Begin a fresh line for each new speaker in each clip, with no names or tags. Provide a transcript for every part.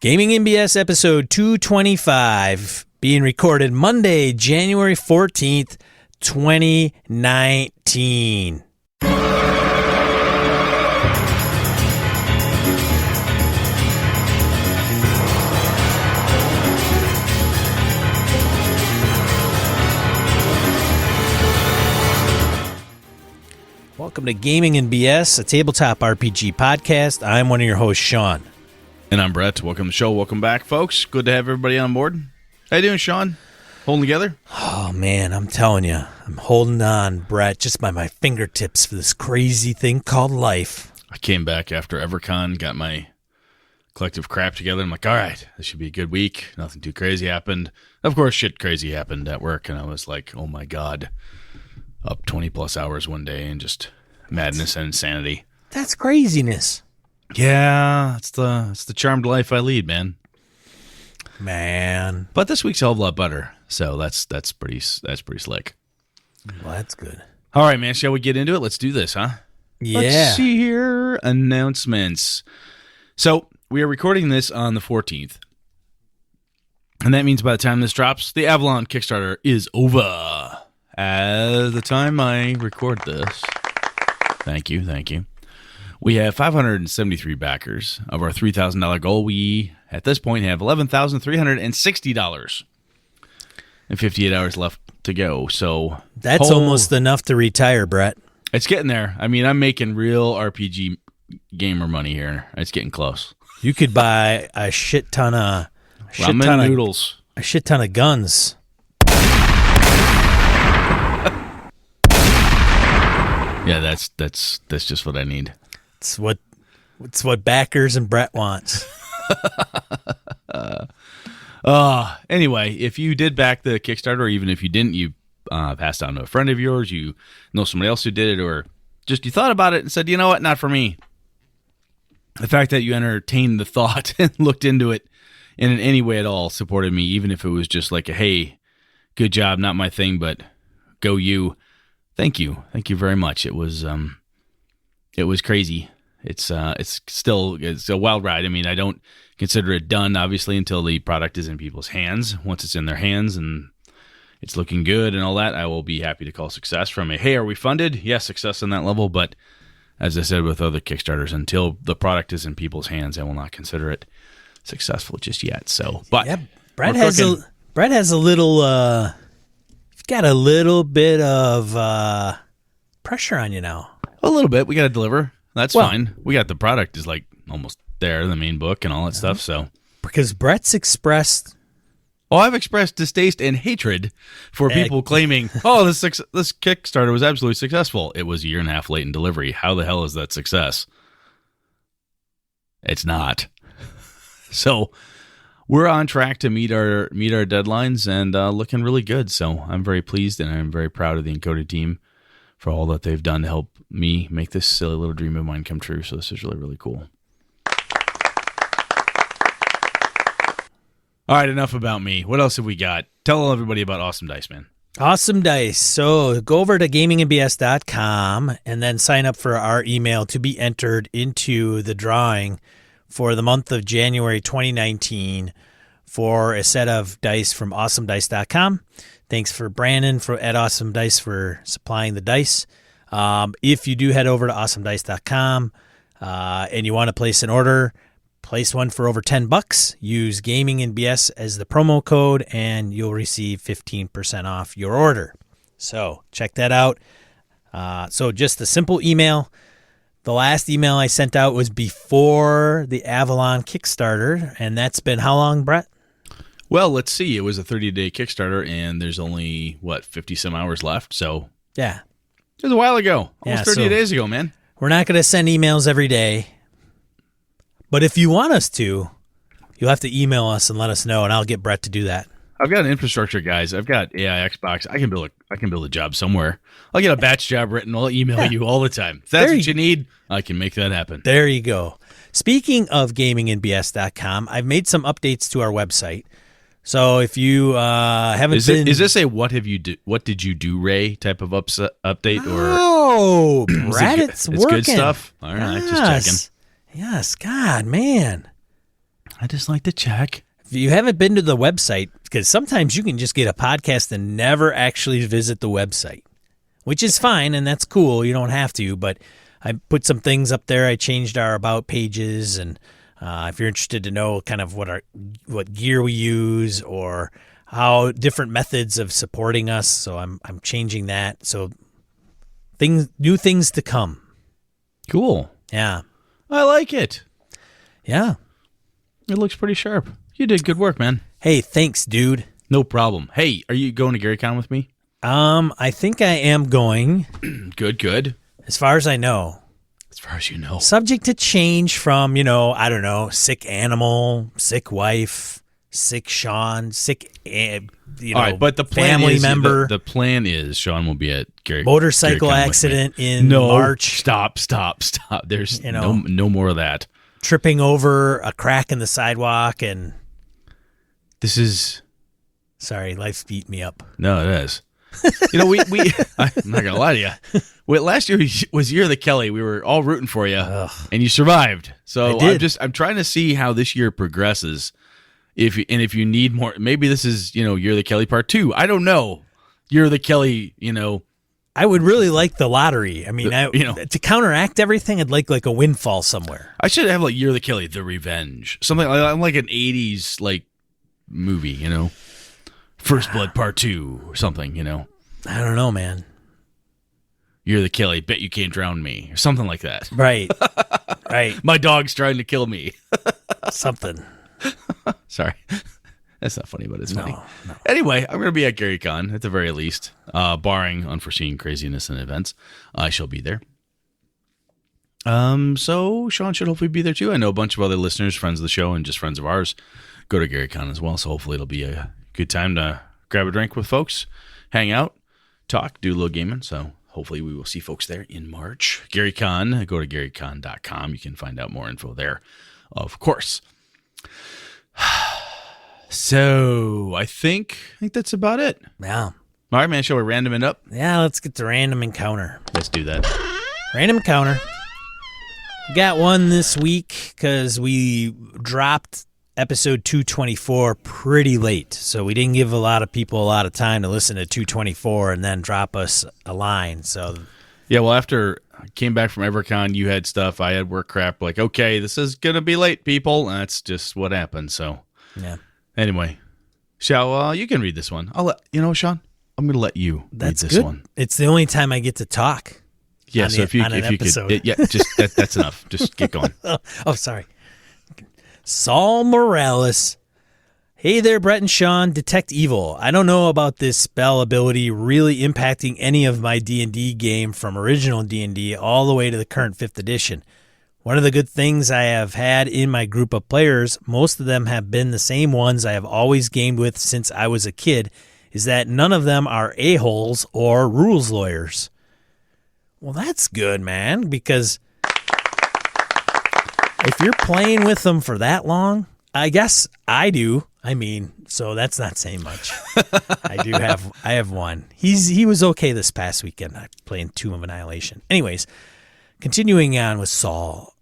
Gaming NBS episode 225 being recorded Monday, January 14th, 2019. Welcome to Gaming NBS, a tabletop RPG podcast. I'm one of your hosts, Sean.
And I'm Brett. Welcome to the show. Welcome back, folks. Good to have everybody on board. How you doing, Sean? Holding together?
Oh, man, I'm telling you, I'm holding on, Brett, just by my fingertips for this crazy thing called life.
I came back after EverCon, got my collective crap together. I'm like, all right, this should be a good week. Nothing too crazy happened. Of course, shit crazy happened at work, and I was like, oh my God, up 20-plus hours one day and just madness and insanity.
That's craziness.
Yeah, it's the charmed life I lead, man.
Man.
But this week's a hell of a lot better, so that's pretty slick.
Well, that's good.
All right, man, shall we get into it? Let's do this, huh?
Yeah.
Let's see here. Announcements. So we are recording this on the 14th, and that means by the time this drops, the Avalon Kickstarter is over. At the time I record this, thank you. We have 573 backers. Of our $3,000 goal, we, at this point, have $11,360 and 58 hours left to go. So
that's almost enough to retire, Brett.
It's getting there. I mean, I'm making real RPG gamer money here. It's getting close.
You could buy a shit ton of
noodles.
A shit ton of guns.
Yeah, that's just what I need.
It's what backers and Brett wants.
Anyway, if you did back the Kickstarter, or even if you didn't, you passed on to a friend of yours, you know somebody else who did it, or just you thought about it and said, you know what, not for me. The fact that you entertained the thought and looked into it and in any way at all supported me, even if it was just like a, hey, good job, not my thing, but go you. Thank you very much. It was crazy. It's a wild ride. I mean, I don't consider it done, obviously, until the product is in people's hands. Once it's in their hands and it's looking good and all that, I will be happy to call success from a, hey, are we funded? Yes, success on that level. But as I said with other Kickstarters, until the product is in people's hands, I will not consider it successful just yet. So, but
yeah, Brett has a little. Got a little bit of pressure on you now.
A little bit. We got to deliver. That's fine. We got the product is like almost there, the main book and all that stuff. So
because Brett's expressed.
Oh, I've expressed distaste and hatred for people claiming, oh, this Kickstarter was absolutely successful. It was a year and a half late in delivery. How the hell is that success? It's not. So we're on track to meet our deadlines and looking really good. So I'm very pleased and I'm very proud of the Encoded team for all that they've done to help me make this silly little dream of mine come true. So this is really, really cool. All right, enough about me. What else have we got? Tell everybody about Awesome Dice, man.
Awesome Dice. So go over to gamingnbs.com and then sign up for our email to be entered into the drawing for the month of January 2019 for a set of dice from awesomedice.com. Thanks for Brandon at Awesome Dice for supplying the dice. If you do head over to awesomedice.com and you want to place an order, place one for over $10. Use Gaming NBS as the promo code and you'll receive 15% off your order. So check that out. So just a simple email. The last email I sent out was before the Avalon Kickstarter, and that's been how long, Brett?
Well, let's see. It was a 30-day Kickstarter, and there's only, 50-some hours left, so...
Yeah.
It was a while ago. Almost 30 days ago, man.
We're not going to send emails every day, but if you want us to, you'll have to email us and let us know, and I'll get Brett to do that.
I've got an infrastructure, guys. I've got AI Xbox. I can build a job somewhere. I'll get a batch job written. I'll email you all the time. If that's what you need, I can make that happen.
There you go. Speaking of gamingnbs.com, I've made some updates to our website. So if you haven't been...
Is this a what did you do, Ray type of update?
Oh, Brad, it's working.
It's good stuff? All right, just checking.
Yes, God, man.
I just like to check.
If you haven't been to the website, because sometimes you can just get a podcast and never actually visit the website, which is fine, and that's cool. You don't have to, but I put some things up there. I changed our about pages, and if you're interested to know kind of what gear we use or how different methods of supporting us, so I'm changing that. So new things to come.
Cool.
Yeah.
I like it.
Yeah.
It looks pretty sharp. You did good work, man.
Hey, thanks, dude.
No problem. Hey, are you going to GaryCon with me?
I think I am going.
Good.
As far as I know.
As far as you know.
Subject to change from, I don't know, sick animal, sick wife, sick Sean, sick,
All right, but the plan
family
is,
member.
The plan is Sean will be at Gary.
Motorcycle
GaryCon
accident
with me.
in March.
Stop. There's no more of that.
Tripping over a crack in the sidewalk and...
This is...
Sorry, life's beat me up.
No, it is. we I'm not gonna lie to you. Last year was Year of the Kelly. We were all rooting for you, and you survived. So I'm trying to see how this year progresses. If you need more, maybe this is Year of the Kelly Part 2. I don't know. Year of the Kelly.
I would really like the lottery. I mean, to counteract everything, I'd like a windfall somewhere.
I should have Year of the Kelly, The Revenge, something like an '80s movie. First Blood Part 2 or something,
I don't know, man.
You're the Kelly, bet you can't drown me, or something like that.
Right.
My dog's trying to kill me.
Something.
Sorry. That's not funny, but it's funny.
No.
Anyway, I'm going to be at GaryCon at the very least, barring unforeseen craziness and events. I shall be there. So Sean should hopefully be there too. I know a bunch of other listeners, friends of the show, and just friends of ours go to GaryCon as well. So hopefully it'll be a good time to grab a drink with folks, hang out, talk, do a little gaming. So hopefully we will see folks there in March. GaryCon, go to GaryCon.com. You can find out more info there, of course. So I think that's about it.
Yeah.
All right, man. Shall we random it up?
Yeah, let's get the random encounter.
Let's do that.
Random encounter. We got one this week because we dropped episode 224 pretty late. So we didn't give a lot of people a lot of time to listen to 224 and then drop us a line. So
yeah, well, after I came back from EverCon, you had stuff. I had work crap. Okay, this is going to be late, people. That's just what happened. So
yeah.
Anyway, you can read this one. Sean, I'm going to let you read this
good.
one.
It's the only time I get to talk.
Yeah, so if you could, that's enough. Just get going.
Oh, sorry. Saul Morales. Hey there, Brett and Sean. Detect Evil. I don't know about this spell ability really impacting any of my D&D game from original D&D all the way to the current 5th edition. One of the good things I have had in my group of players, most of them have been the same ones I have always gamed with since I was a kid, is that none of them are a-holes or rules lawyers. Well, that's good, man, because if you're playing with them for that long, I guess I do. I mean, so that's not saying much. I have one. He was okay this past weekend. I playing Tomb of Annihilation. Anyways, continuing on with Saul.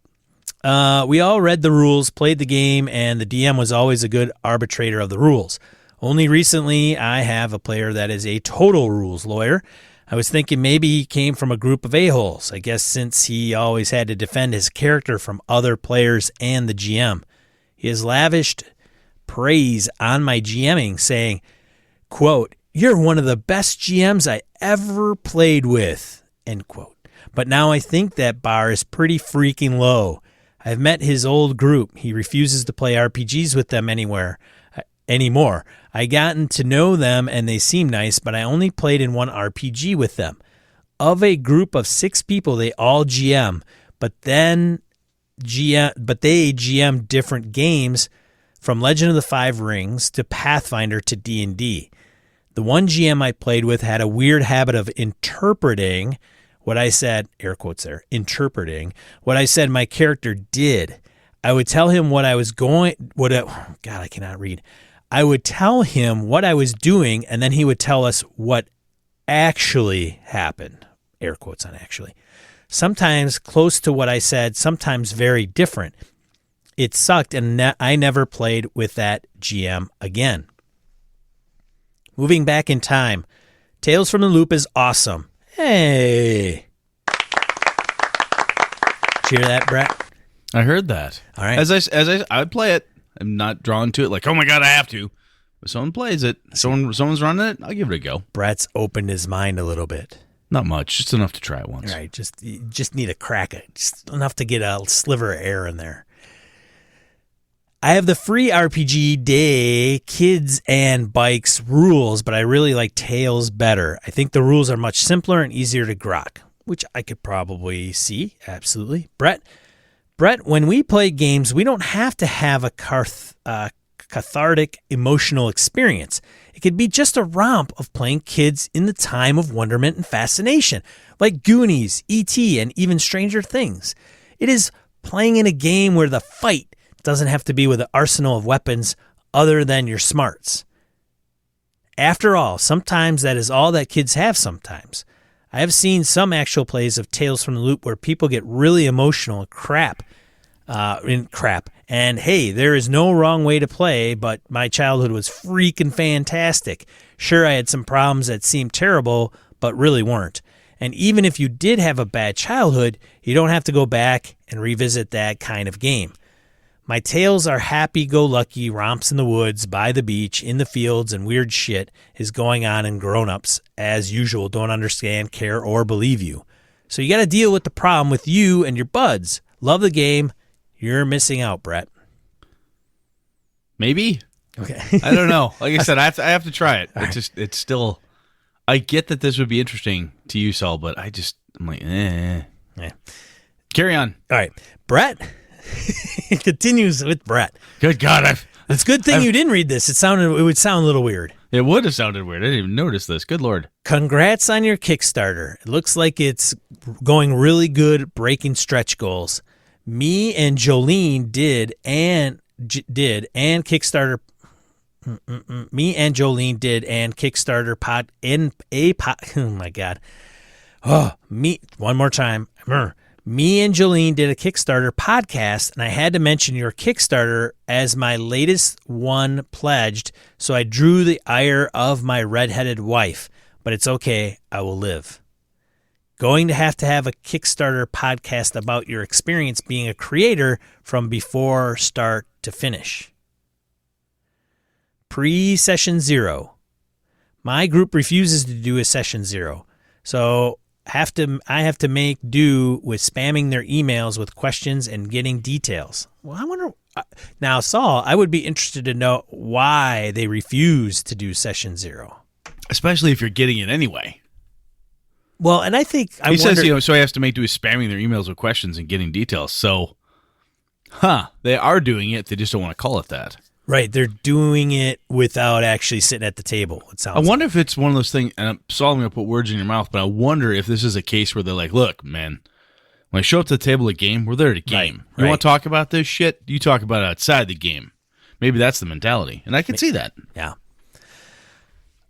We all read the rules, played the game, and the DM was always a good arbitrator of the rules. Only recently, I have a player that is a total rules lawyer. I was thinking maybe he came from a group of a-holes. I guess since he always had to defend his character from other players and the GM. He has lavished praise on my GMing, saying, quote, "You're one of the best GMs I ever played with," end quote. But now I think that bar is pretty freaking low. I've met his old group. He refuses to play RPGs with them anymore. I gotten to know them and they seem nice, but I only played in one RPG with them. Of a group of 6 people, they all GM, but they GM different games from Legend of the Five Rings to Pathfinder to D&D. The one GM I played with had a weird habit of interpreting what I said, air quotes there, interpreting what I said my character did. I would tell him I would tell him what I was doing, and then he would tell us what actually happened. Air quotes on actually. Sometimes close to what I said, sometimes very different. It sucked, and I never played with that GM again. Moving back in time, Tales from the Loop is awesome. Hey. Did you hear that, Brett?
I heard that.
All right.
I would play it. I'm not drawn to it like, oh my God, I have to. If someone plays it, someone's running it, I'll give it a go.
Brett's opened his mind a little bit.
Not much, just enough to try it once.
All right, you just need to crack it. Just enough to get a sliver of air in there. I have the free RPG Day Kids and Bikes rules, but I really like Tales better. I think the rules are much simpler and easier to grok, which I could probably see. Absolutely. Brett, when we play games, we don't have to have a cathartic emotional experience. It could be just a romp of playing kids in the time of wonderment and fascination, like Goonies, E.T., and even Stranger Things. It is playing in a game where the fight doesn't have to be with an arsenal of weapons other than your smarts. After all, sometimes that is all that kids have sometimes. I have seen some actual plays of Tales from the Loop where people get really emotional and crap. And hey, there is no wrong way to play, but my childhood was freaking fantastic. Sure, I had some problems that seemed terrible, but really weren't. And even if you did have a bad childhood, you don't have to go back and revisit that kind of game. My tales are happy-go-lucky romps in the woods, by the beach, in the fields, and weird shit is going on, and grown-ups, as usual, don't understand, care, or believe you. So you got to deal with the problem with you and your buds. Love the game. You're missing out, Brett.
Maybe.
Okay.
I don't know. Like I said, I have to try it. It's still. I get that this would be interesting to you, Saul, but I'm like, eh.
Yeah.
Carry on.
All right, Brett. It continues with Brett.
Good God,
It's a good thing you didn't read this. It would sound a little weird.
It would have sounded weird. I didn't even notice this. Good Lord.
Congrats on your Kickstarter. It looks like it's going really good, breaking stretch goals. Me and Jolene did Kickstarter. Me and Jolene did and Kickstarter pod in a pod. Oh my God. One more time. Me and Jolene did a Kickstarter podcast, and I had to mention your Kickstarter as my latest one pledged, so I drew the ire of my redheaded wife. But it's okay. I will live. Going to have a Kickstarter podcast about your experience being a creator from before start to finish. Pre-session 0. My group refuses to do a session 0, so I have to make do with spamming their emails with questions and getting details. Well, I wonder now, Saul, I would be interested to know why they refuse to do session 0,
especially if you're getting it anyway.
Well, and I think
he says, so he has to make do with spamming their emails with questions and getting details. So, they are doing it. They just don't want to call it that.
Right, they're doing it without actually sitting at the table. It sounds.
I wonder if it's one of those things. And I'm going to put words in your mouth, but I wonder if this is a case where they're like, "Look, man, when I show up to the table at game, we're there to game.
Right.
You want to talk about this shit? You talk about it outside the game." Maybe that's the mentality, and I can see that.
Yeah.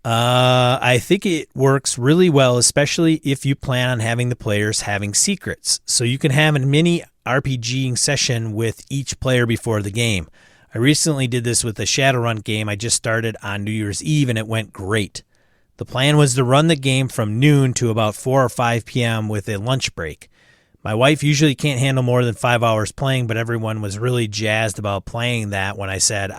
I think it works really well, especially if you plan on having the players having secrets, so you can have a mini RPGing session with each player before the game. I recently did this with a Shadowrun game I just started on New Year's Eve, and it went great. The plan was to run the game from noon to about 4 or 5 p.m. with a lunch break. My wife usually can't handle more than 5 hours playing, but everyone was really jazzed about playing that when I said,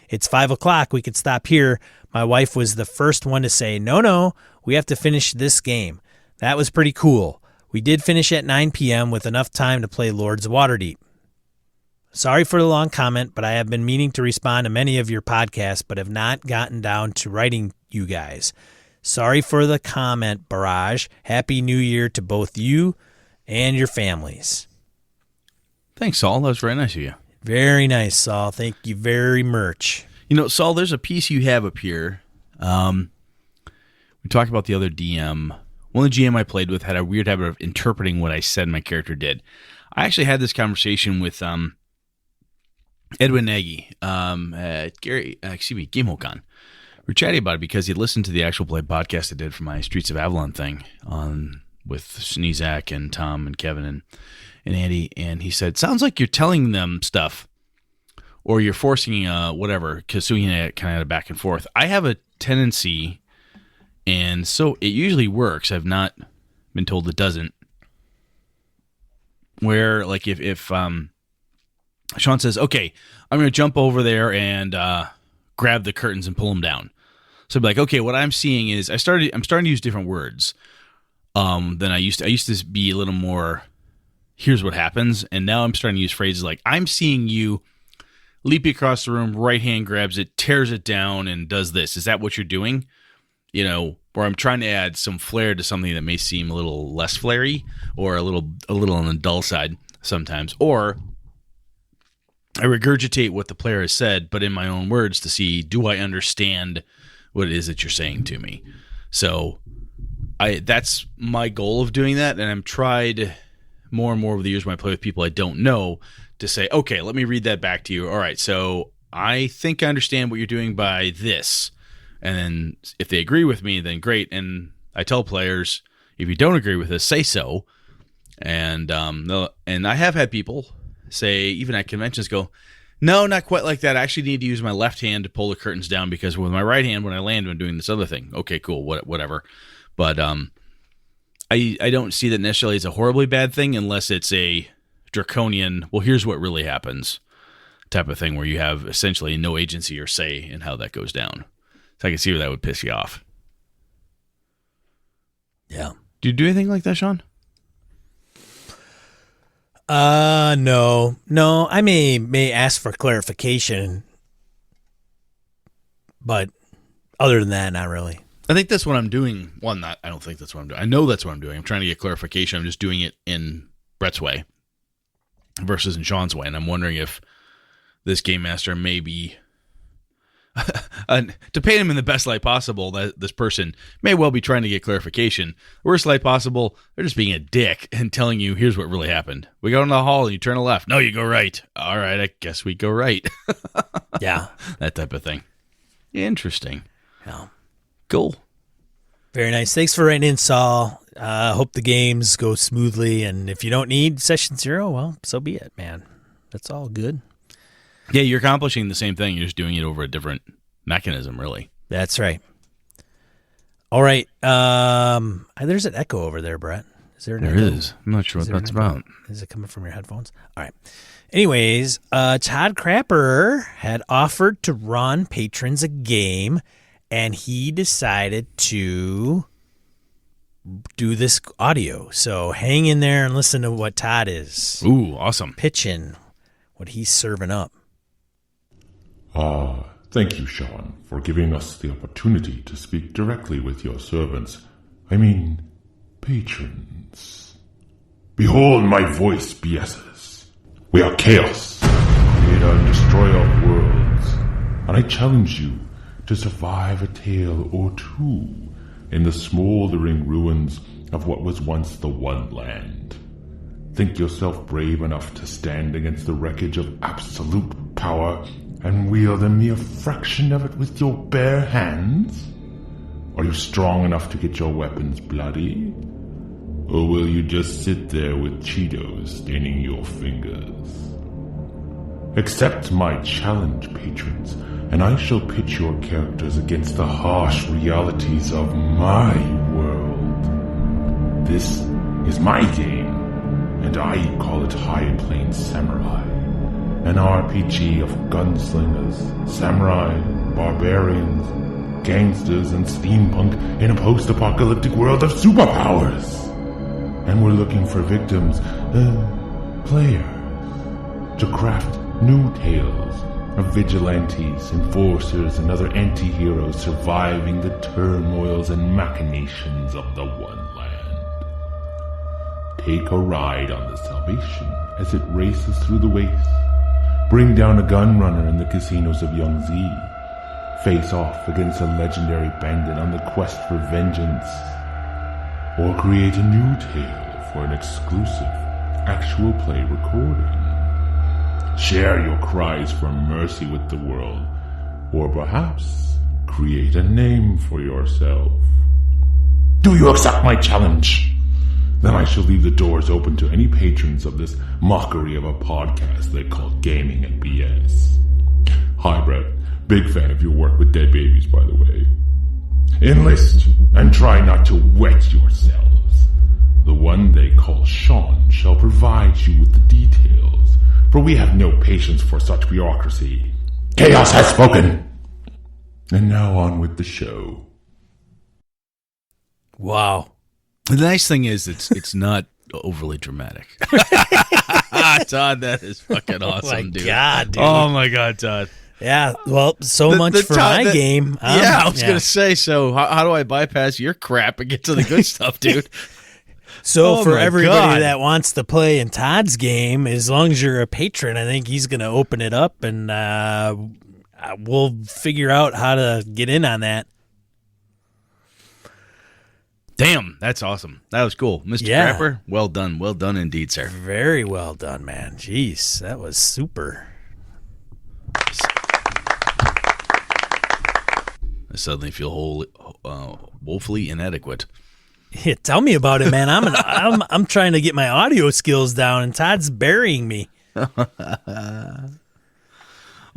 it's 5 o'clock, we could stop here. My wife was the first one to say, no, we have to finish this game. That was pretty cool. We did finish at 9 p.m. with enough time to play Lords of Waterdeep. Sorry for the long comment, but I have been meaning to respond to many of your podcasts, but have not gotten down to writing you guys. Sorry for the comment barrage. Happy New Year to both you and your families.
Thanks, Saul. That was very nice of you.
Very nice, Saul. Thank you very much.
Saul, there's a piece you have up here. We talked about the other DM. One of the GM I played with had a weird habit of interpreting what I said my character did. I actually had this conversation with Edwin Nagy, GameHoCon. We're chatting about it because he listened to the actual play podcast I did for my Streets of Avalon thing with Sneezak and Tom and Kevin, and Andy, and he said, sounds like you're telling them stuff or you're forcing whatever, because so kind of had a back and forth. I have a tendency, and so it usually works. I've not been told it doesn't, where like if Sean says, okay, I'm going to jump over there and grab the curtains and pull them down. So I'd be like, okay, what I'm seeing is I'm starting to use different words than I used to. I used to be a little more, here's what happens. And now I'm starting to use phrases like, I'm seeing you leap across the room, right hand grabs it, tears it down, and does this. Is that what you're doing? You know, or I'm trying to add some flair to something that may seem a little less flary or a little on the dull side sometimes. Or I regurgitate what the player has said, but in my own words to see, do I understand what it is that you're saying to me? So that's my goal of doing that, and I'm tried more and more over the years when I play with people I don't know to say, okay, let me read that back to you. All right, so I think I understand what you're doing by this. And then if they agree with me, then great. And I tell players, if you don't agree with this, say so. And I have had people say, even at conventions, go, no, not quite like that. I actually need to use my left hand to pull the curtains down because with my right hand, when I land, I'm doing this other thing. Okay, cool, whatever. But I don't see that necessarily as a horribly bad thing unless it's a draconian, well, here's what really happens type of thing where you have essentially no agency or say in how that goes down. So I can see where that would piss you off.
Yeah.
Do you do anything like that, Sean?
No. I may ask for clarification, but other than that, not really.
I think that's what I'm doing. Well, I don't think that's what I'm doing. I know that's what I'm doing. I'm trying to get clarification. I'm just doing it in Brett's way versus in Sean's way. And I'm wondering if this game master may be, to paint him in the best light possible, that this person may well be trying to get clarification. Worst light possible, they're just being a dick and telling you, here's what really happened. We go in the hall and you turn left. No, you go right. All right, I guess we go right.
Yeah.
That type of thing. Interesting.
Yeah.
Cool.
Very nice. Thanks for writing in, Saul. Hope the games go smoothly. And if you don't need session 0, well, so be it, man. That's all good.
Yeah, you're accomplishing the same thing. You're just doing it over a different mechanism, really.
That's right. All right. There's an echo over there, Brett. Is there an echo?
There is. I'm not sure what that's about.
Is it coming from your headphones? All right. Anyways, Todd Crapper had offered to run patrons a game, and he decided to do this audio. So hang in there and listen to what Todd is.
Ooh, awesome.
Pitching, what he's serving up.
Thank you, Sean, for giving us the opportunity to speak directly with your servants. I mean, patrons. Behold my voice, BSs. We are chaos, creator and destroyer of worlds, and I challenge you to survive a tale or two in the smoldering ruins of what was once the One Land. Think yourself brave enough to stand against the wreckage of absolute power and wield a mere fraction of it with your bare hands? Are you strong enough to get your weapons bloody? Or will you just sit there with Cheetos staining your fingers? Accept my challenge, patrons, and I shall pitch your characters against the harsh realities of my world. This is my game, and I call it High Plains Samurai, an RPG of gunslingers, samurai, barbarians, gangsters, and steampunk in a post-apocalyptic world of superpowers. And we're looking for victims, players, to craft new tales of vigilantes, enforcers, and other anti-heroes surviving the turmoils and machinations of the One Land. Take a ride on the Salvation as it races through the waste. Bring down a gun runner in the casinos of Yangtze. Face off against a legendary bandit on the quest for vengeance. Or create a new tale for an exclusive actual play recording. Share your cries for mercy with the world, or perhaps create a name for yourself. Do you accept my challenge? then I shall leave the doors open to any patrons of this mockery of a podcast they call Gaming and BS. Hi, Brett. Big fan of your work with dead babies, by the way. Enlist and try not to wet yourselves. The one they call Sean shall provide you with the details, for we have no patience for such bureaucracy. Chaos has spoken! And now on with the show.
Wow.
The nice thing is it's not overly dramatic. Todd, that is fucking awesome, dude.
God, dude.
Oh my God, Todd.
Yeah, well, so much for
Todd,
my game.
I was going to say, so how do I bypass your crap and get to the good stuff, dude?
So
Oh
for
my
everybody
God.
that wants to play in Todd's game, as long as you're a patron, I think he's going to open it up, and we'll figure out how to get in on that.
Damn, that's awesome. That was cool. Mr.
Yeah.
Crapper, well done. Well done indeed, sir.
Very well done, man. Jeez, that was super.
I suddenly feel woefully inadequate.
Yeah, tell me about it, man. I'm trying to get my audio skills down, and Todd's burying me.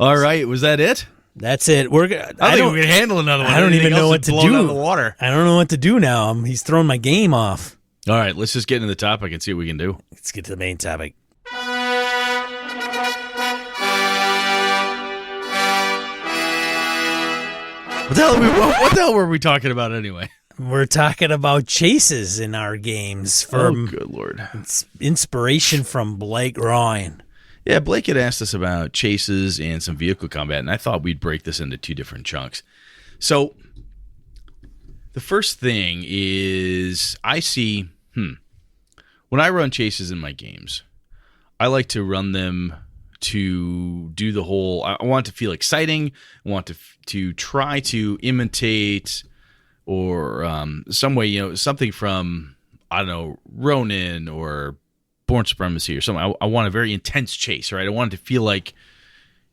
All right, was that it?
That's it.
I think we can handle another one.
I don't even
Anything
know
else
what
is
to
blown
do.
out of the water.
I don't know what to do now. He's throwing my game off.
All right, let's just get into the topic and see what we can do.
Let's get to the main topic.
What the hell were we talking about anyway?
We're talking about chases in our games from
good Lord.
inspiration from Blake Ryan.
Yeah, Blake had asked us about chases and some vehicle combat, and I thought we'd break this into two different chunks. So, the first thing is I see, when I run chases in my games, I like to run them to do the whole, I want it to feel exciting, I want to try to imitate or some way, something from, I don't know, Ronin or Born Supremacy or something. I want a very intense chase, right? I want it to feel like,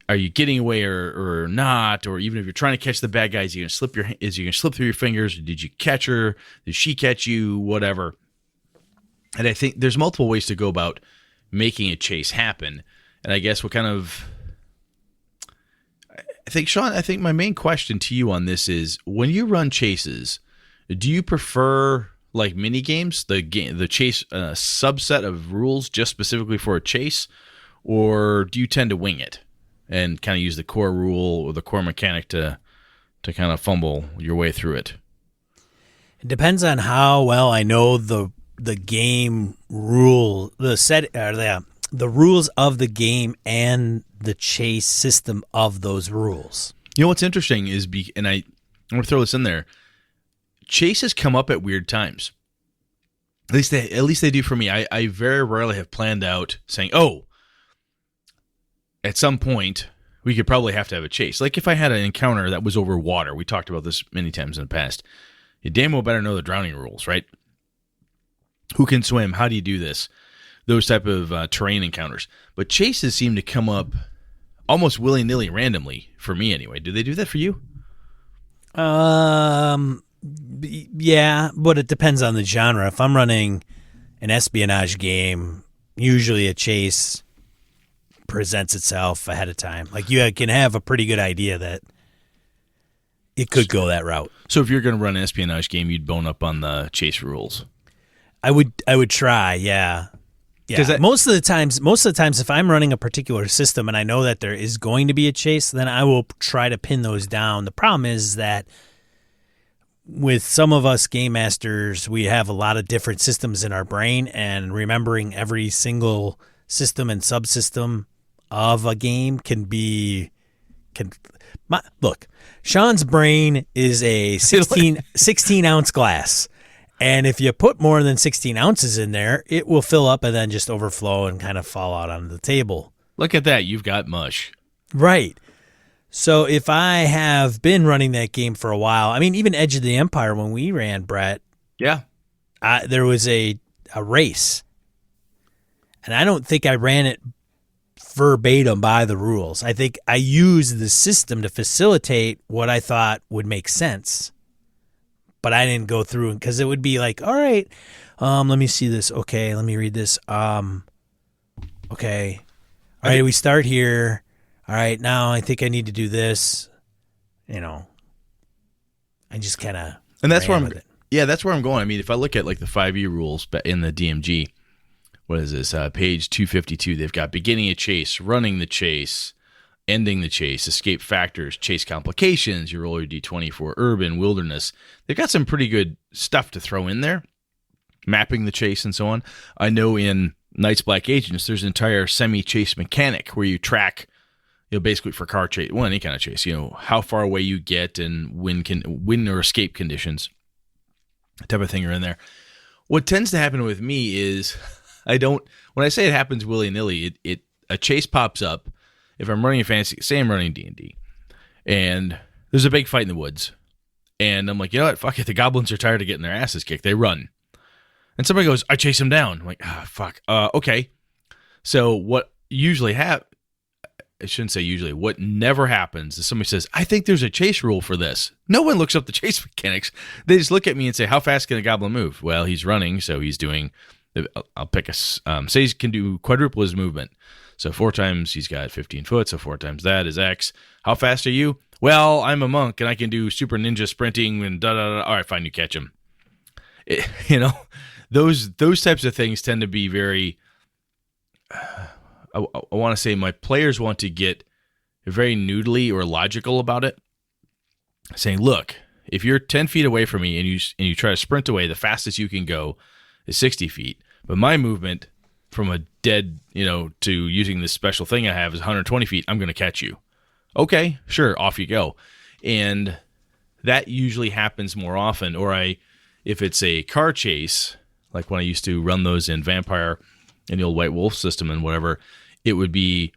are you getting away or not? Or even if you're trying to catch the bad guys, you gonna slip through your fingers? Or did you catch her? Did she catch you? Whatever. And I think there's multiple ways to go about making a chase happen. And I guess Sean, I think my main question to you on this is, when you run chases, do you prefer like mini games, the chase subset of rules just specifically for a chase, or do you tend to wing it and kind of use the core rule or the core mechanic to kind of fumble your way through it?
It depends on how well I know the game rule, the rules of the game and the chase system of those rules.
You know what's interesting is, and I'm going to throw this in there, chases come up at weird times. At least they do for me. I very rarely have planned out saying, oh, at some point we could probably have to have a chase. Like if I had an encounter that was over water, we talked about this many times in the past, you damn well better know the drowning rules, right? Who can swim? How do you do this? Those type of terrain encounters. But chases seem to come up almost willy-nilly, randomly, for me anyway. Do they do that for you?
Yeah, but it depends on the genre. If I'm running an espionage game, usually a chase presents itself ahead of time. Like you can have a pretty good idea that it could go that route.
So if you're going to run an espionage game, you'd bone up on the chase rules.
I would try, yeah. Yeah. Most of the times, if I'm running a particular system and I know that there is going to be a chase, then I will try to pin those down. The problem is that with some of us game masters, we have a lot of different systems in our brain, and remembering every single system and subsystem of a game look, Sean's brain is a 16 ounce glass. And if you put more than 16 ounces in there, it will fill up and then just overflow and kind of fall out onto the table.
Look at that. You've got mush.
Right. So if I have been running that game for a while, I mean, even Edge of the Empire, when we ran, Brett,
yeah,
there was a race. And I don't think I ran it verbatim by the rules. I think I used the system to facilitate what I thought would make sense. But I didn't go through, because it would be like, all right, Let me see this. Okay, let me read this. Okay. All right, we start here. All right, now I think I need to do this. I just kind of.
And that's where I'm. Yeah, that's where I'm going. I mean, if I look at like the 5e rules in the DMG, what is this? Page 252. They've got beginning a chase, running the chase, ending the chase, escape factors, chase complications. You roll your d20 for urban, wilderness. They've got some pretty good stuff to throw in there, mapping the chase and so on. I know in Night's Black Agents, there's an entire semi-chase mechanic where you track, basically for car chase, well, any kind of chase, how far away you get and win or escape conditions, type of thing are in there. What tends to happen with me is when I say it happens willy-nilly, a chase pops up. If I'm running a fantasy, say I'm running D&D, and there's a big fight in the woods, and I'm like, you know what, fuck it, the goblins are tired of getting their asses kicked. They run. And somebody goes, I chase them down. I'm like, fuck. Okay. So what usually I shouldn't say usually, what never happens is somebody says, I think there's a chase rule for this. No one looks up the chase mechanics. They just look at me and say, how fast can a goblin move? Well, he's running, so he's doing, I'll pick say he can do quadruple his movement. So 4 times he's got 15 foot, so 4 times that is X. How fast are you? Well, I'm a monk, and I can do super ninja sprinting and da-da-da. All right, fine, you catch him. Those types of things tend to be very, I want to say my players want to get very noodly or logical about it, saying, look, if you're 10 feet away from me and you try to sprint away, the fastest you can go is 60 feet. But my movement from a dead, to using this special thing I have is 120 feet. I'm going to catch you. Okay, sure, off you go. And that usually happens more often. Or if it's a car chase, like when I used to run those in Vampire and the old White Wolf system and whatever, it would be,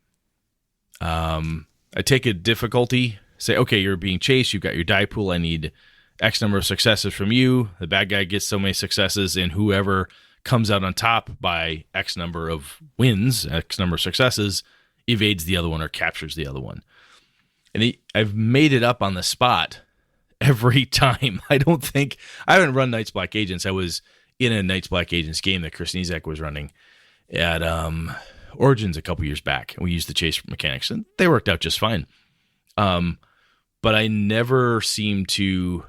I take a difficulty, say, okay, you're being chased, you've got your die pool, I need X number of successes from you, the bad guy gets so many successes, and whoever comes out on top by X number of wins, X number of successes, evades the other one or captures the other one. And I've made it up on the spot every time. I haven't run Night's Black Agents. I was in a Night's Black Agents game that Chris Nizek was running at Origins a couple years back. We used the chase mechanics, and they worked out just fine. But I never seem to...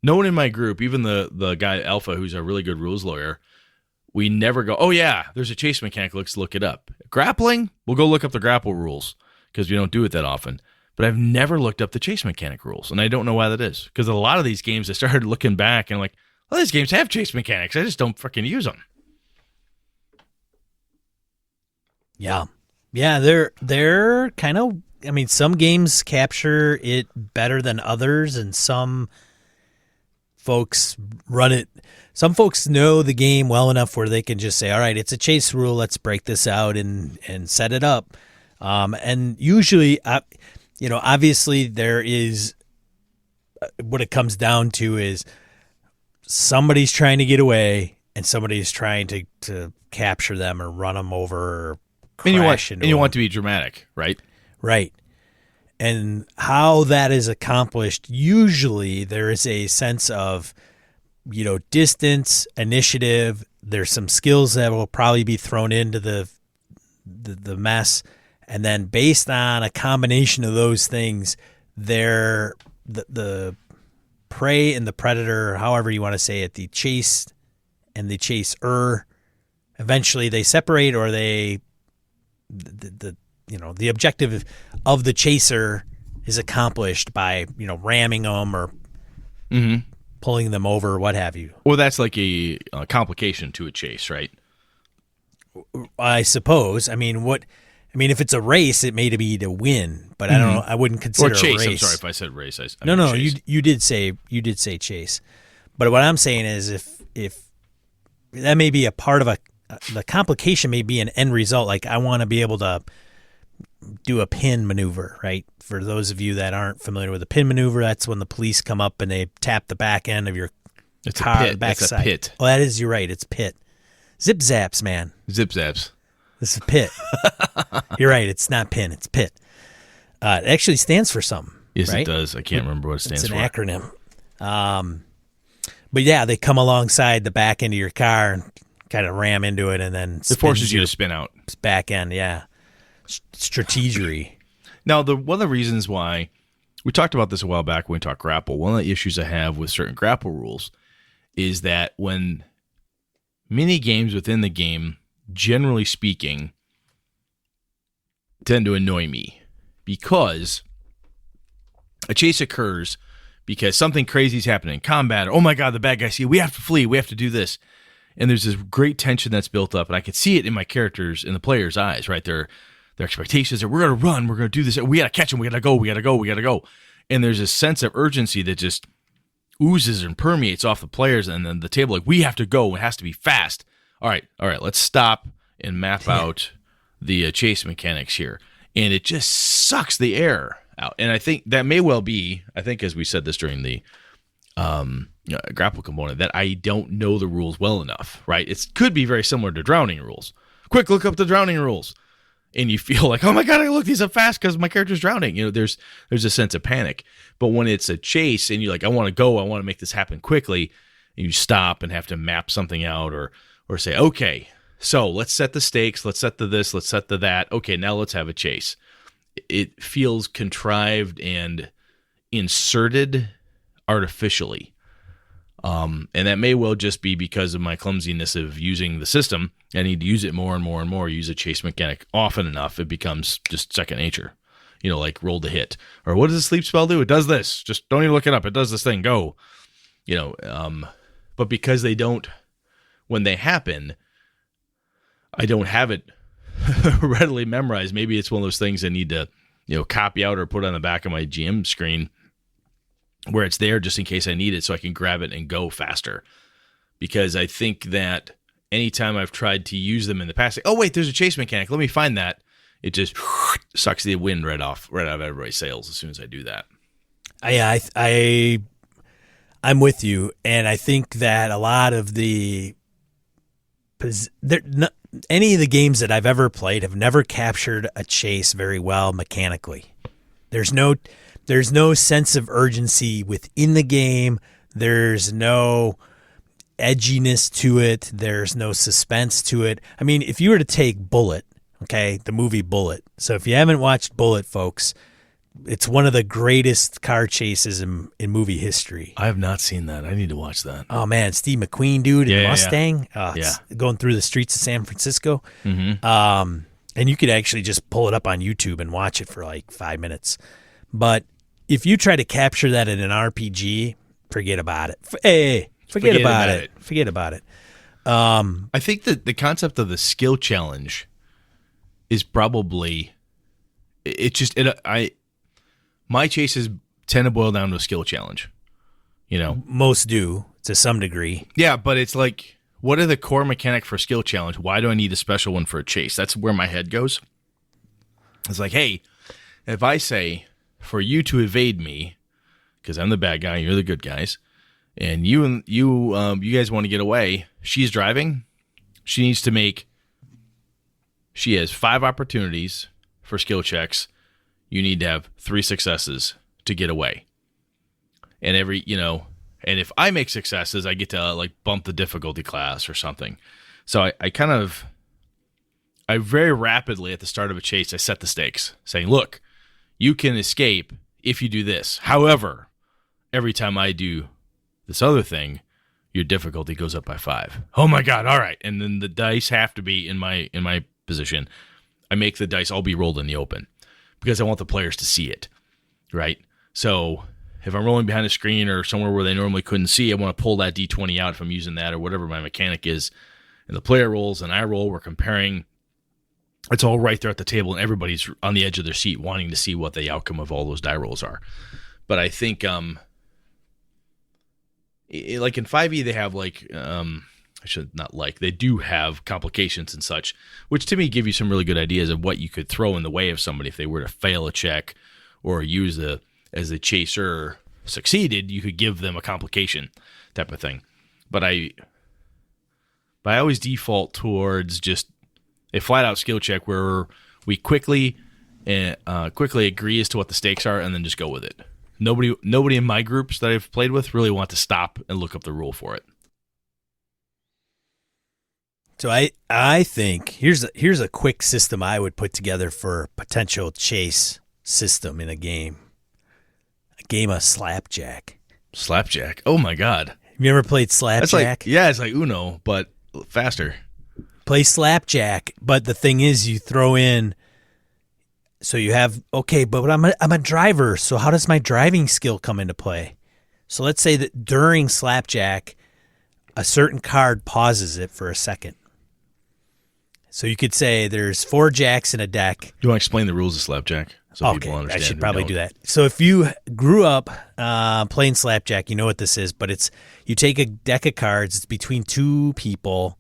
No one in my group, even the guy Alpha, who's a really good rules lawyer, we never go, oh yeah, there's a chase mechanic, let's look it up. Grappling, we'll go look up the grapple rules, because we don't do it that often. But I've never looked up the chase mechanic rules, and I don't know why that is. Because a lot of these games, I started looking back, and I'm like, well, these games have chase mechanics, I just don't freaking use them.
Yeah. Yeah, they're kind of, some games capture it better than others, and some folks run it. Some folks know the game well enough where they can just say, all right, it's a chase rule, let's break this out and set it up. And usually, obviously there is, what it comes down to is somebody's trying to get away and somebody's trying to capture them or run them over or crash into them. And
you want to be dramatic, right?
Right. And how that is accomplished, usually there is a sense of, distance, initiative. There's some skills that will probably be thrown into the mess. And then based on a combination of those things, the prey and the predator, or however you want to say it, the chase and the chaser, eventually they separate, or the objective of the chaser is accomplished by, ramming them or pulling them over or what have you.
Well, that's like a complication to a chase, right?
I suppose. If it's a race, it may be to win, but I don't know. I wouldn't consider
or chase.
A race.
I'm sorry if I said race.
No.
Chase.
You did say chase, but what I'm saying is if that may be a part of the complication may be an end result. Like I want to be able to do a pin maneuver, right? For those of you that aren't familiar with a pin maneuver, that's when the police come up and they tap the back end of your car,
a pit.
the backside.
It's a pit.
Oh, that is, you're right. It's pit. Zip zaps, man.
Zip zaps.
This is pit. You're right. It's not pin. It's pit. It actually stands for something.
Yes,
right?
it does. I can't remember what it stands for.
It's an acronym. But yeah, they come alongside the back end of your car and kind of ram into it, and then
It forces you to spin out.
back end. Yeah, strategery.
Now, one of the reasons why we talked about this a while back when we talked grapple, one of the issues I have with certain grapple rules is that when mini games within the game, generally speaking, tend to annoy me because a chase occurs because something crazy is happening, combat, or, oh my God, the bad guys see, we have to flee, we have to do this. And there's this great tension that's built up, and I can see it in my characters, in the players' eyes, right? Their expectations are, we're going to run, we're going to do this, we got to catch them, we got to go, we got to go, we got to go. And there's a sense of urgency that just oozes and permeates off the players and then the table, like, we have to go, it has to be fast. All right, let's stop and map out the chase mechanics here. And it just sucks the air out. And I think that may well be, I think as we said this during the grapple component, that I don't know the rules well enough, right? It could be very similar to drowning rules. Quick, look up the drowning rules. And you feel like, oh my God, I look these up fast because my character's drowning. You know, there's a sense of panic. But when it's a chase and you're like, I want to go, I want to make this happen quickly, and you stop and have to map something out or say, okay, so let's set the stakes, let's set the this, let's set the that. Okay, now let's have a chase. It feels contrived and inserted artificially. And that may well just be because of my clumsiness of using the system. I need to use it more and more and more, use a chase mechanic often enough, it becomes just second nature. You know, like roll to hit. Or what does the sleep spell do? It does this. Just don't even look it up. It does this thing. Go. You know, but because they don't, when they happen, I don't have it readily memorized. Maybe it's one of those things I need to, you know, copy out or put on the back of my GM screen where it's there just in case I need it so I can grab it and go faster. Because I think that anytime I've tried to use them in the past, like, oh, wait, there's a chase mechanic. Let me find that. It just sucks the wind right out of everybody's sails as soon as I do that.
I'm with you, and I think that a lot of any of the games that I've ever played have never captured a chase very well mechanically. There's no sense of urgency within the game. There's no edginess to it. There's no suspense to it. I mean, if you were to take Bullet, okay, the movie Bullet. So if you haven't watched Bullet, folks, it's one of the greatest car chases in movie history.
I have not seen that. I need to watch that.
Oh, man, Steve McQueen, dude, in Mustang.
Yeah.
Going through the streets of San Francisco.
Mm-hmm.
And you could actually just pull it up on YouTube and watch it for like 5 minutes. But if you try to capture that in an RPG, forget about it. Forget about it. Forget about it.
I think that the concept of the skill challenge is probably my chases tend to boil down to a skill challenge. You know,
most do to some degree.
Yeah, but it's like, what are the core mechanic for a skill challenge? Why do I need a special one for a chase? That's where my head goes. It's like, hey, if I say for you to evade me, because I'm the bad guy, you're the good guys, and you guys want to get away. She's driving. She has 5 opportunities for skill checks. You need to have 3 successes to get away. And and if I make successes, I get to like bump the difficulty class or something. So I very rapidly at the start of a chase, I set the stakes saying, look, you can escape if you do this. However, every time I do this other thing, your difficulty goes up by 5. Oh my God. All right. And then the dice have to be in my position. I make the dice all be rolled in the open because I want the players to see it. Right. So if I'm rolling behind a screen or somewhere where they normally couldn't see, I want to pull that D20 out if I'm using that or whatever my mechanic is. And the player rolls and I roll. We're comparing. It's all right there at the table, and everybody's on the edge of their seat wanting to see what the outcome of all those die rolls are. But I think, like in 5e, they have they do have complications and such, which to me give you some really good ideas of what you could throw in the way of somebody if they were to fail a check or use as the chaser succeeded, you could give them a complication type of thing. But I always default towards just a flat-out skill check where we quickly agree as to what the stakes are and then just go with it. Nobody in my groups that I've played with really want to stop and look up the rule for it.
So I think here's a quick system I would put together for a potential chase system in a game. A game of slapjack.
Slapjack. Oh my God.
Have you ever played slapjack?
It's like Uno, but faster.
Play slapjack, but the thing is you throw in, so you have, okay, but I'm a driver, so how does my driving skill come into play? So let's say that during slapjack, a certain card pauses it for a second. So you could say there's 4 jacks in a deck.
Do you want to explain the rules of slapjack so
Okay,
people understand?
I should probably do that. So if you grew up playing slapjack, you know what this is, but it's you take a deck of cards, it's between 2 people,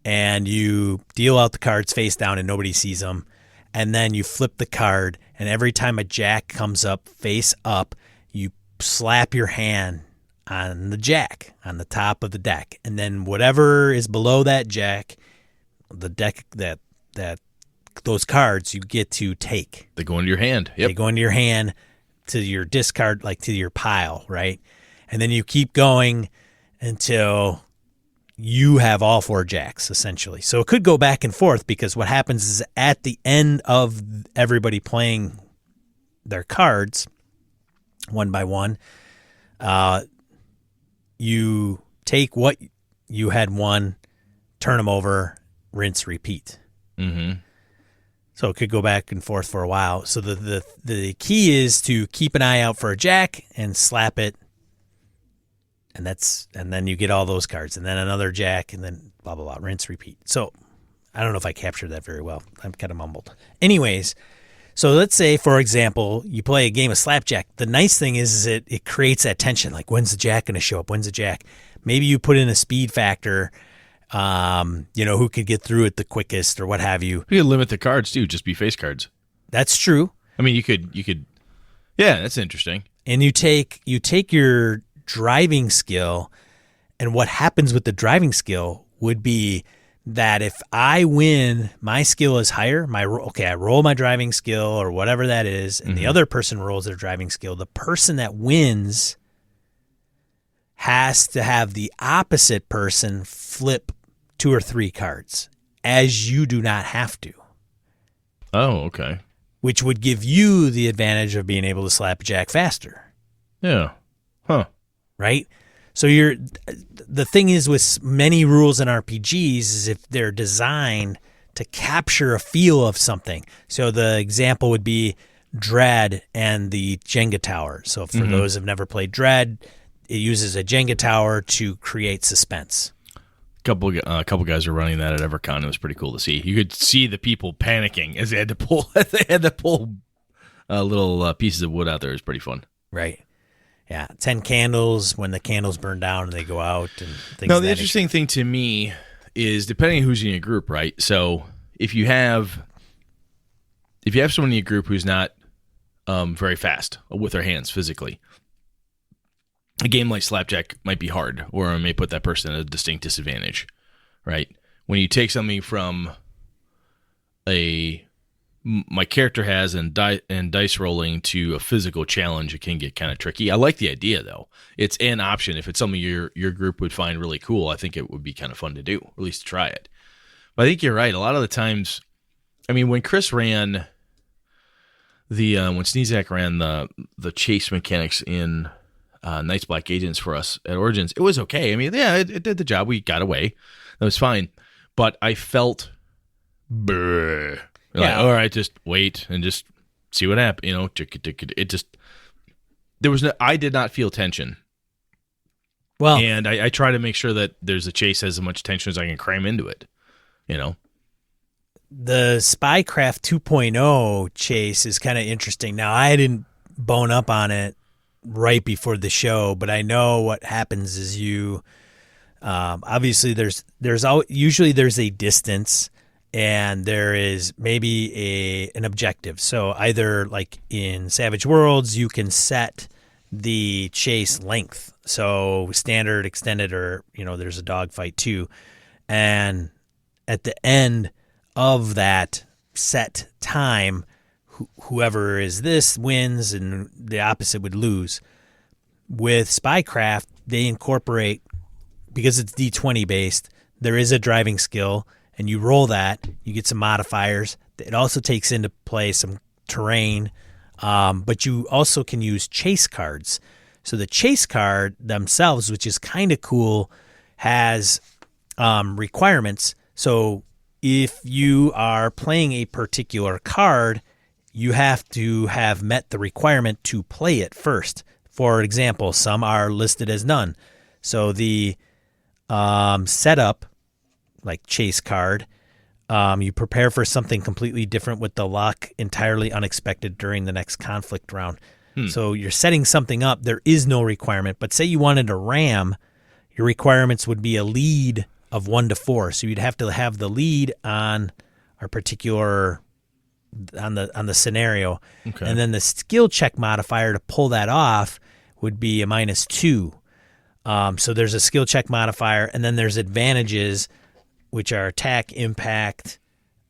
and you deal out the cards face down and nobody sees them, and then you flip the card, and every time a jack comes up face up, you slap your hand on the jack, on the top of the deck, and then whatever is below that jack, the deck that those cards you get to take.
They go into your hand. Yep.
They go into your hand to your discard, like to your pile, right? And then you keep going until you have all 4 jacks, essentially. So it could go back and forth because what happens is at the end of everybody playing their cards, one by one, you take what you had won, turn them over, rinse, repeat.
Mm-hmm.
So it could go back and forth for a while. So the key is to keep an eye out for a jack and slap it, and then you get all those cards, and then another jack, and then blah blah blah, rinse, repeat. So I don't know if I captured that very well. I'm kind of mumbled. Anyways, so let's say, for example, you play a game of slapjack. The nice thing is it creates that tension. Like, when's the jack going to show up? When's the jack? Maybe you put in a speed factor. Who could get through it the quickest or what have you.
You could limit the cards too, just be face cards.
That's true.
I mean, you could. Yeah, that's interesting.
And you take your driving skill, and what happens with the driving skill would be that if I win, my skill is higher. I roll my driving skill or whatever that is, and the other person rolls their driving skill. The person that wins has to have the opposite person flip 2 or 3 cards, as you do not have to.
Oh, okay.
Which would give you the advantage of being able to slap a jack faster.
Yeah. Huh.
Right? So the thing is with many rules in RPGs is if they're designed to capture a feel of something. So the example would be Dread and the Jenga tower. So for those who have never played Dread, it uses a Jenga tower to create suspense.
A couple guys were running that at EverCon. It was pretty cool to see. You could see the people panicking as they had to pull little pieces of wood out there. It was pretty fun.
Right. Yeah. 10 candles when the candles burn down and they go out and things.
No, the interesting thing to me is depending on who's in your group, right? So if you have someone in your group who's not very fast with their hands physically, a game like Slapjack might be hard, or it may put that person at a distinct disadvantage, right? When you take something from my character has and dice rolling to a physical challenge, it can get kind of tricky. I like the idea, though. It's an option. If it's something your group would find really cool, I think it would be kind of fun to do, or at least try it. But I think you're right. A lot of the times, I mean, when Chris ran when Sneezak ran the chase mechanics in Night's Black Agents for us at Origins, it was okay. I mean, yeah, it did the job. We got away. That was fine. But I felt, like, all right, just wait and just see what happens. You know, it just, I did not feel tension.
Well,
and I try to make sure that there's a chase has as much tension as I can cram into it, you know.
The Spycraft 2.0 chase is kind of interesting. Now, I didn't bone up on it right before the show, but I know what happens is you obviously usually there's a distance and there is maybe an objective. So either like in Savage Worlds, you can set the chase length. So standard, extended, or there's a dogfight too. And at the end of that set time, whoever is this wins and the opposite would lose. With Spycraft, they incorporate, because it's D20 based, there is a driving skill, and you roll that, you get some modifiers. It also takes into play some terrain, but you also can use chase cards. So the chase card themselves, which is kind of cool, has requirements. So if you are playing a particular card, you have to have met the requirement to play it first. For example, some are listed as none. So the setup, like chase card, you prepare for something completely different with the luck entirely unexpected during the next conflict round. So you're setting something up. There is no requirement. But say you wanted to ram, your requirements would be a lead of 1 to 4. So you'd have to have the lead on a particular on the scenario.
Okay.
And then the skill check modifier to pull that off would be a -2. So there's a skill check modifier, and then there's advantages, which are attack, impact.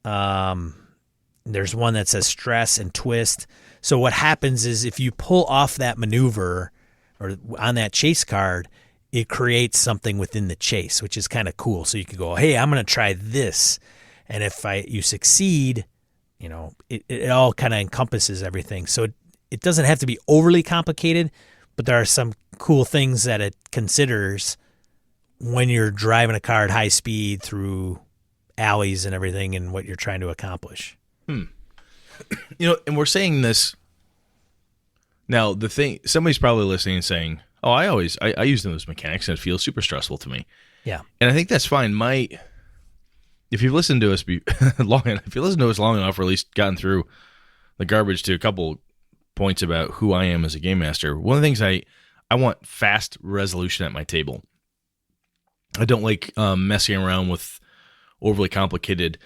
There's one that says stress and twist. So what happens is if you pull off that maneuver or on that chase card, it creates something within the chase, which is kind of cool. So you can go, hey, I'm going to try this. And if you succeed, it all kind of encompasses everything. So it doesn't have to be overly complicated, but there are some cool things that it considers when you're driving a car at high speed through alleys and everything and what you're trying to accomplish.
And we're saying this now. The thing, somebody's probably listening and saying, "Oh, I use those mechanics and it feels super stressful to me."
Yeah,
and I think that's fine. If you've listened to us long enough, or at least gotten through the garbage to a couple points about who I am as a game master, one of the things I want fast resolution at my table. I don't like messing around with overly complicated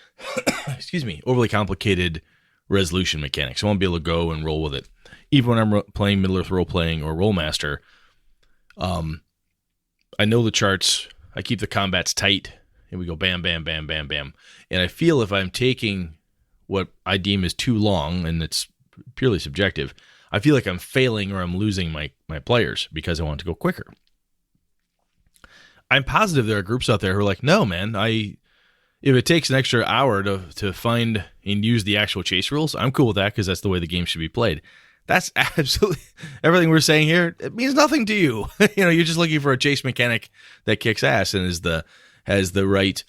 resolution mechanics. I want to be able to go and roll with it. Even when I'm playing Middle-earth role-playing or Rollmaster, I know the charts. I keep the combats tight, and we go bam, bam, bam, bam, bam. And I feel if I'm taking what I deem is too long, and it's purely subjective, I feel like I'm failing or I'm losing my players because I want to go quicker. I'm positive there are groups out there who are like, no, man, if it takes an extra hour to find and use the actual chase rules, I'm cool with that because that's the way the game should be played. That's absolutely everything we're saying here. It means nothing to you. You're just looking for a chase mechanic that kicks ass and has the right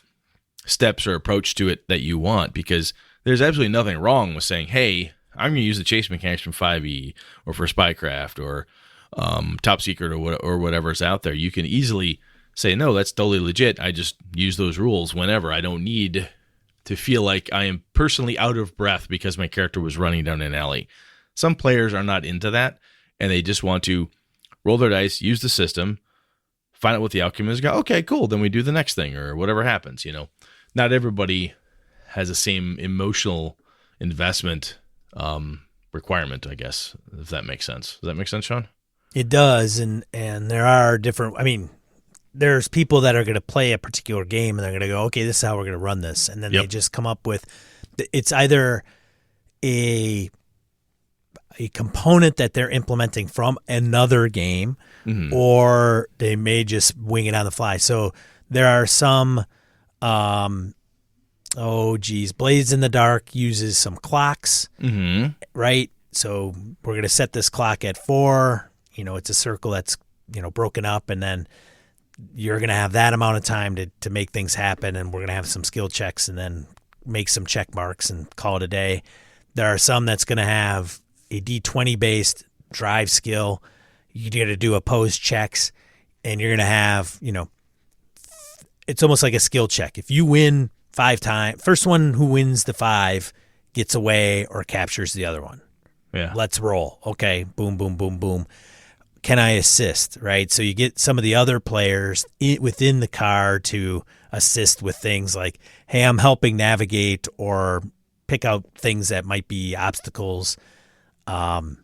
steps or approach to it that you want, because there's absolutely nothing wrong with saying, hey, I'm going to use the chase mechanics from 5e or for Spycraft or Top Secret or whatever's out there. You can easily say, no, that's totally legit. I just use those rules whenever. I don't need to feel like I am personally out of breath because my character was running down an alley. Some players are not into that, and they just want to roll their dice, use the system, find out what the outcome is, go, okay, cool, then we do the next thing or whatever happens. Not everybody has the same emotional investment requirement, I guess, if that makes sense. Does that make sense, Sean?
it does, and there are different. There's people that are going to play a particular game and they're going to go, okay, this is how we're going to run this. And then they just come up with, it's either a component that they're implementing from another game, or they may just wing it on the fly. So there are some, Blades in the Dark uses some clocks, right? So we're going to set this clock at 4. It's a circle that's, broken up, and then you're going to have that amount of time to make things happen, and we're going to have some skill checks and then make some check marks and call it a day. There are some that's going to have a D20-based drive skill. You're going to do opposed checks, and you're going to have, it's almost like a skill check. If you win 5 times, first one who wins the 5 gets away or captures the other one.
Yeah.
Let's roll. Okay, boom, boom, boom, boom. Can I assist, right? So you get some of the other players within the car to assist with things like, hey, I'm helping navigate or pick out things that might be obstacles. And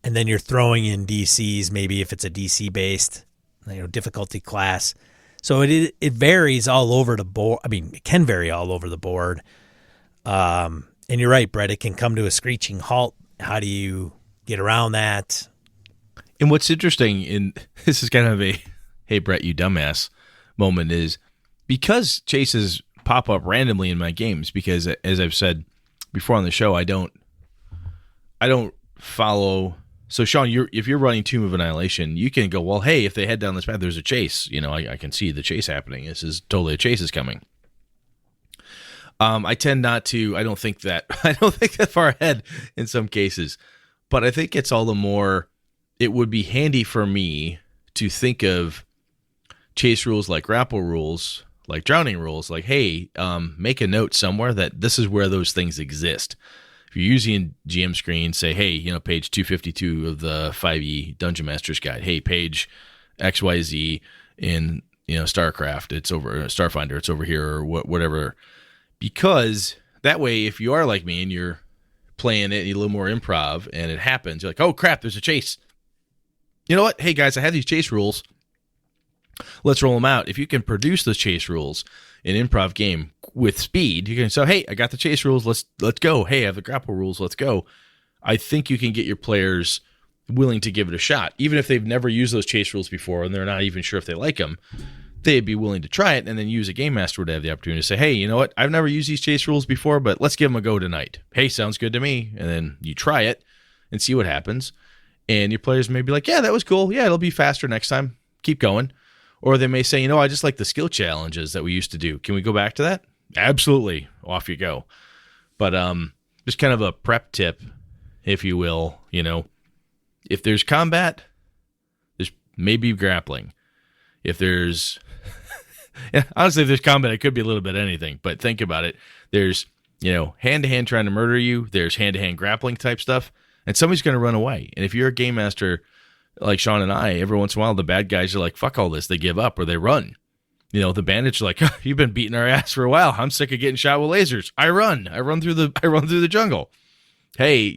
then you're throwing in DCs, maybe if it's a DC-based, difficulty class. So it varies all over the board. It can vary all over the board. And And you're right, Brett. It can come to a screeching halt. How do you get around that?
And what's interesting, and this is kind of a, hey, Brett, you dumbass moment, is because chases pop up randomly in my games, because as I've said before on the show, I don't follow. So Sean, if you're running Tomb of Annihilation, you can go, well, hey, if they head down this path, there's a chase. I can see the chase happening. This is totally a chase is coming. I tend not to. I don't think that far ahead in some cases, but I think it's all the more. It would be handy for me to think of chase rules like grapple rules, like drowning rules, like, hey, make a note somewhere that this is where those things exist. If you're using GM screen, say, hey, page 252 of the 5e Dungeon Master's Guide. Hey, page XYZ in StarCraft, it's over. Starfinder, it's over here, or whatever. Because that way, if you are like me and you're playing it a little more improv and it happens, you're like, oh crap, there's a chase. You know what? Hey guys, I have these chase rules. Let's roll them out. If you can produce those chase rules in an improv game with speed, you can say, hey, I got the chase rules. Let's go. Hey, I have the grapple rules. Let's go. I think you can get your players willing to give it a shot. Even if they've never used those chase rules before and they're not even sure if they like them, they'd be willing to try it, and then use a game master would have the opportunity to say, hey, you know what? I've never used these chase rules before, but let's give them a go tonight. Hey, sounds good to me. And then you try it and see what happens. And your players may be like, yeah, that was cool. Yeah, it'll be faster next time. Keep going. Or they may say, I just like the skill challenges that we used to do. Can we go back to that? Absolutely. Off you go. But just kind of a prep tip, if you will. If there's combat, there's maybe grappling. If there's honestly, if there's combat, it could be a little bit anything. But think about it. There's hand-to-hand trying to murder you. There's hand-to-hand grappling type stuff. And somebody's going to run away. And if you're a game master like Sean and I, every once in a while, the bad guys are like, fuck all this. They give up or they run. The bandits are like, you've been beating our ass for a while. I'm sick of getting shot with lasers. I run through the jungle. Hey,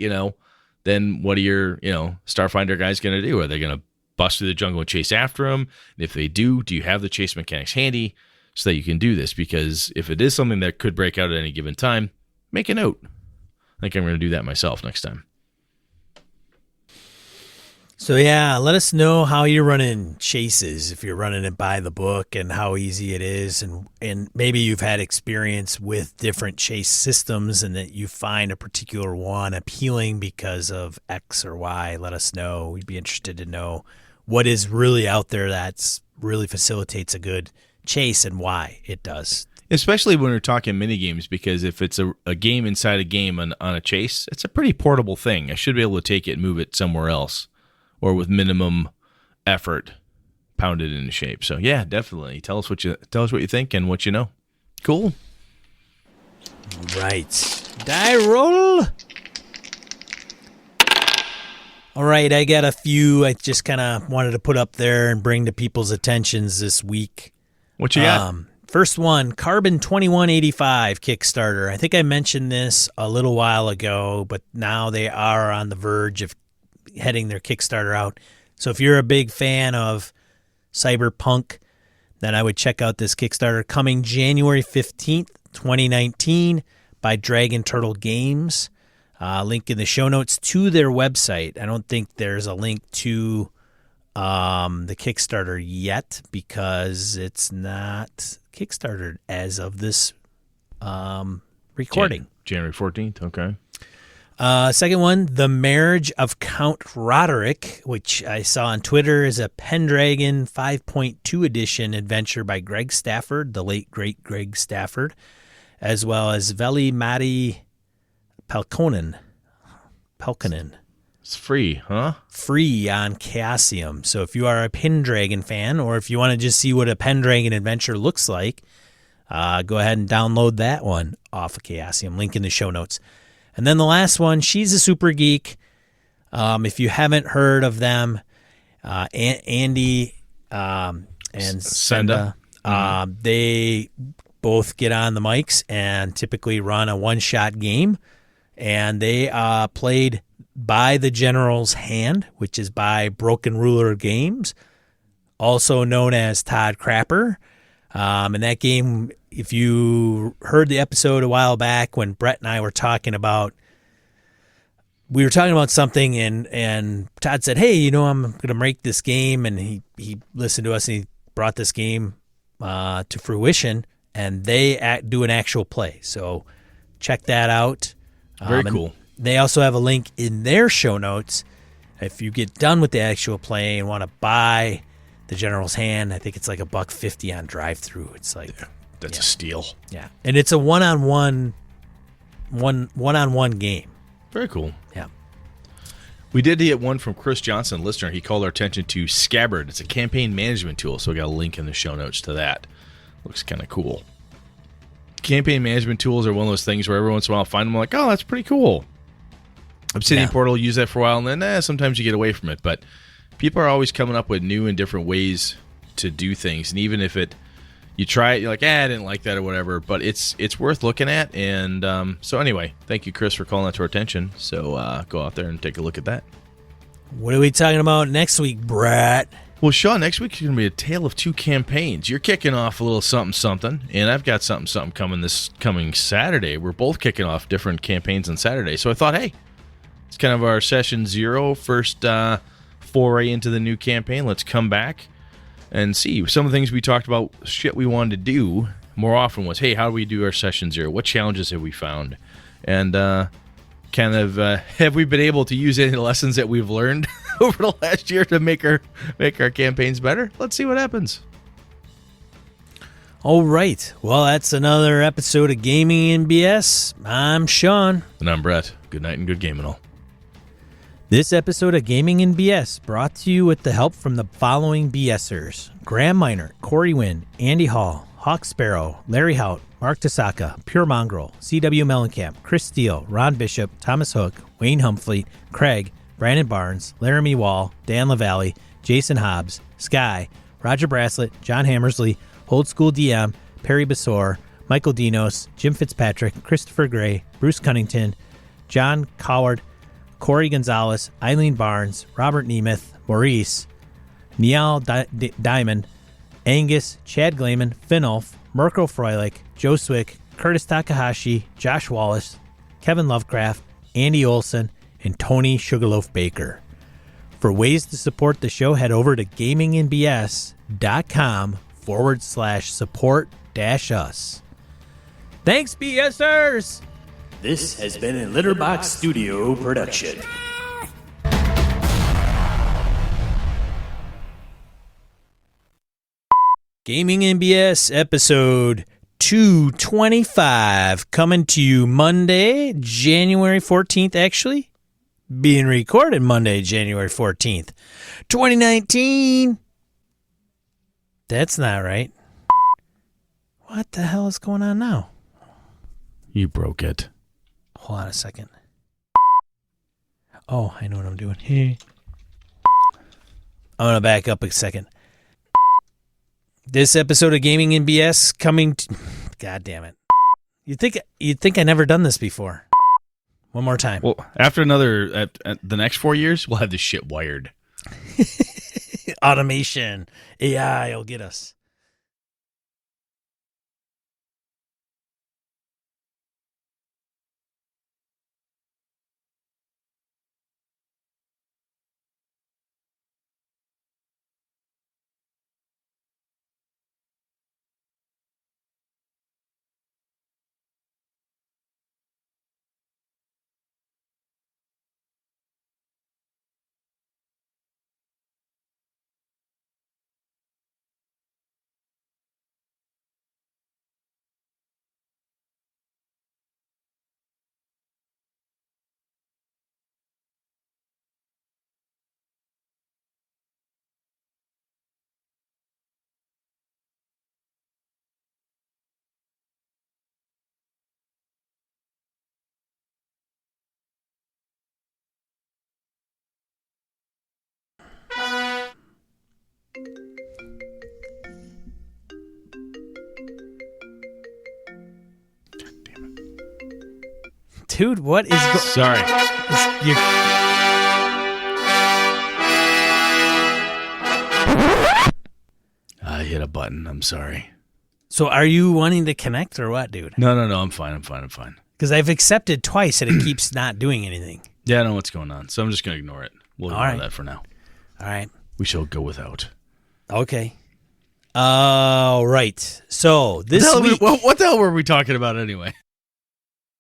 then what are your, Starfinder guys going to do? Are they going to bust through the jungle and chase after them? And if they do you have the chase mechanics handy so that you can do this? Because if it is something that could break out at any given time, make a note. I think I'm going to do that myself next time.
So yeah, let us know how you're running chases, if you're running it by the book, and how easy it is, and maybe you've had experience with different chase systems and that you find a particular one appealing because of X or Y. Let us know. We'd be interested to know what is really out there that's really facilitates a good chase and why it does.
Especially when we're talking mini games, because if it's a game inside a game on a chase, it's a pretty portable thing. I should be able to take it and move it somewhere else, or with minimum effort, pound it into shape. So yeah, definitely tell us what you think and what you know. Cool.
Right. Die roll. All right, I got a few I just kind of wanted to put up there and bring to people's attentions this week.
What you got?
First one, Carbon 2185 Kickstarter. I think I mentioned this a little while ago, but now they are on the verge of heading their Kickstarter out. So if you're a big fan of Cyberpunk, then I would check out this Kickstarter coming January 15th, 2019 by Dragon Turtle Games. Link in the show notes to their website. I don't think there's a link to the Kickstarter yet because it's not Kickstarted as of this recording.
January 14th, okay.
Second one, The Marriage of Count Roderick, which I saw on Twitter, is a Pendragon 5.2 edition adventure by Greg Stafford, the late, great Greg Stafford, as well as Veli-Matti Pelkonen.
It's free, huh?
Free on Chaosium. So if you are a Pendragon fan, or if you want to just see what a Pendragon adventure looks like, go ahead and download that one off of Chaosium. Link in the show notes. And then the last one, She's a Super Geek. If you haven't heard of them, Andy and Senda, they both get on the mics and typically run a one-shot game. And they played by the General's Hand, which is by Broken Ruler Games, also known as Todd Crapper. And that game, if you heard the episode a while back when Brett and I were talking about, we were talking about something, and Todd said, hey, I'm going to make this game. And he listened to us, and he brought this game to fruition, and they do an actual play. So check that out.
Very cool.
They also have a link in their show notes. If you get done with the actual play and want to buy the General's Hand, I think it's like $1.50 on drive-through. It's like
that's a steal.
Yeah, and it's a one-on-one game.
Very cool.
Yeah.
We did get one from Chris Johnson, listener. He called our attention to Scabbard. It's a campaign management tool, so we got a link in the show notes to that. Looks kind of cool. Campaign management tools are one of those things where every once in a while I find them like, oh, that's pretty cool. Obsidian Portal, use that for a while, and then sometimes you get away from it. But people are always coming up with new and different ways to do things. And even if you try it, you're like, I didn't like that or whatever. But it's worth looking at. And so anyway, thank you, Chris, for calling that to our attention. So go out there and take a look at that.
What are we talking about next week, Brett?
Well, Sean, next week is going to be a tale of two campaigns. You're kicking off a little something, and I've got something coming this coming Saturday. We're both kicking off different campaigns on Saturday. So I thought, hey, it's kind of our session 0, first foray into the new campaign. Let's come back and see. Some of the things we talked about, shit we wanted to do more often was, hey, how do we do our session 0? What challenges have we found? And kind of have we been able to use any lessons that we've learned over the last year to make our campaigns better? Let's see what happens.
All right. Well, that's another episode of Gaming in BS. I'm Sean.
And I'm Brett. Good night and good gaming all.
This episode of Gaming in BS brought to you with the help from the following BSers: Graham Miner, Corey Wynn, Andy Hall, Hawk Sparrow, Larry Hout, Mark Tasaka, Pure Mongrel, C.W. Mellencamp, Chris Steele, Ron Bishop, Thomas Hook, Wayne Humfleet, Craig, Brandon Barnes, Laramie Wall, Dan LaValle, Jason Hobbs, Sky, Roger Braslett, John Hammersley, Old School DM, Perry Besor, Michael Dinos, Jim Fitzpatrick, Christopher Gray, Bruce Cunnington, John Coward, Corey Gonzalez, Eileen Barnes, Robert Nemeth, Maurice, Niall Diamond, Angus, Chad Glayman, Finnulf, Mirko Froelich, Joe Swick, Curtis Takahashi, Josh Wallace, Kevin Lovecraft, Andy Olson, and Tony Sugarloaf Baker. For ways to support the show, head over to gaminginbs.com/support-us. Thanks, BSers!
This has been a Litterbox Studio production.
Gaming in BS episode 225, coming to you Monday, January 14th, actually. Being recorded Monday, January 14th, 2019. That's not right. What the hell is going on now?
You broke it.
Hold on a second. Oh, I know what I'm doing. I'm going to back up a second. This episode of Gaming in BS coming to... God damn it. You'd think I never done this before. One more time.
Well, after the next 4 years, we'll have this shit wired.
Automation. AI will get us. Dude, what is
Sorry. I hit a button. I'm sorry.
So are you wanting to connect or what, dude?
No, I'm fine.
Because I've accepted twice and it keeps not doing anything.
Yeah, I know what's going on, so I'm just going to ignore it. We'll ignore
right.
that for now.
All right.
We shall go without.
Okay. All right. So this week...
What the hell were we talking about anyway?